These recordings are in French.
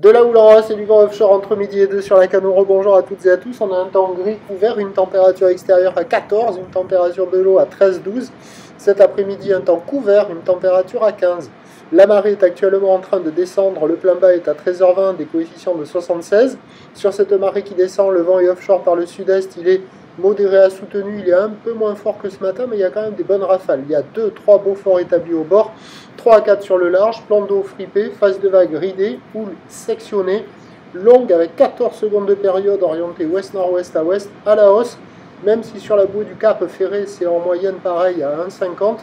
De la houle en race et du vent offshore entre midi et 2 sur la Canot. Rebonjour à toutes et à tous. On a un temps gris couvert, une température extérieure à 14, une température de l'eau à 13-12. Cet après-midi, un temps couvert, une température à 15. La marée est actuellement en train de descendre. Le plein bas est à 13h20, des coefficients de 76. Sur cette marée qui descend, le vent est offshore par le sud-est. Il est modéré à soutenu. Il est un peu moins fort que ce matin, mais il y a quand même des bonnes rafales. Il y a 2-3 beaux forts établis au bord. 3 à 4 sur le large, plan d'eau fripé, face de vague ridée, houle sectionnée, longue avec 14 secondes de période orientée ouest-nord-ouest à ouest, à la hausse, même si sur la bouée du Cap Ferré c'est en moyenne pareil à 1,50.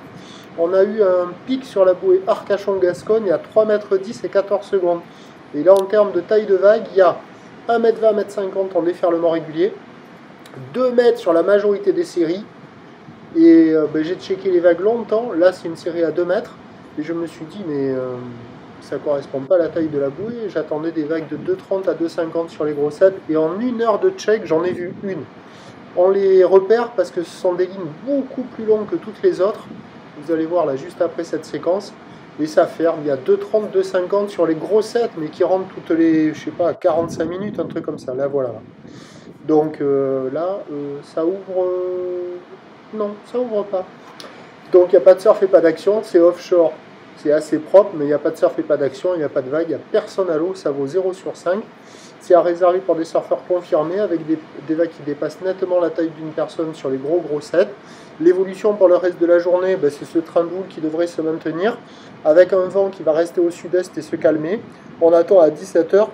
On a eu un pic sur la bouée Arcachon-Gascogne à 3,10 m et 14 secondes. Et là en termes de taille de vague, il y a 1,20 m, 1,50 m en déferlement régulier, 2 mètres sur la majorité des séries, et j'ai checké les vagues longtemps, là c'est une série à 2 mètres. Et je me suis dit, mais ça ne correspond pas à la taille de la bouée. J'attendais des vagues de 2,30 à 2,50 sur les grossettes. Et en 1 heure de check, j'en ai vu une. On les repère parce que ce sont des lignes beaucoup plus longues que toutes les autres. Vous allez voir là, juste après cette séquence. Et ça ferme. Il y a 2,30, 2,50 sur les grossettes, mais qui rentrent toutes les, je sais pas, 45 minutes, un truc comme ça. Là, voilà. Donc là, ça ouvre... non, ça ouvre pas. Donc il n'y a pas de surf et pas d'action. C'est offshore. C'est assez propre, mais il n'y a pas de surf et pas d'action, il n'y a pas de vague, il n'y a personne à l'eau, ça vaut 0 sur 5. C'est à réserver pour des surfeurs confirmés, avec des vagues qui dépassent nettement la taille d'une personne sur les gros sets. L'évolution pour le reste de la journée, c'est ce train de houle qui devrait se maintenir, avec un vent qui va rester au sud-est et se calmer. On attend à 17h,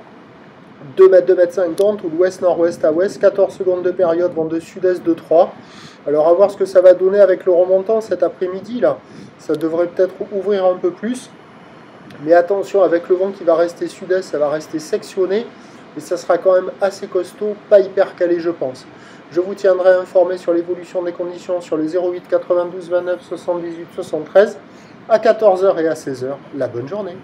2 mètres, 2 mètres 50, ou l'ouest-nord-ouest à ouest, 14 secondes de période, vent de sud-est de 3. Alors à voir ce que ça va donner avec le remontant cet après-midi là. Ça devrait peut-être ouvrir un peu plus. Mais attention, avec le vent qui va rester sud-est, ça va rester sectionné. Et ça sera quand même assez costaud, pas hyper calé je pense. Je vous tiendrai informé sur l'évolution des conditions sur le 08 92 29 78 73 à 14h et à 16h. La bonne journée.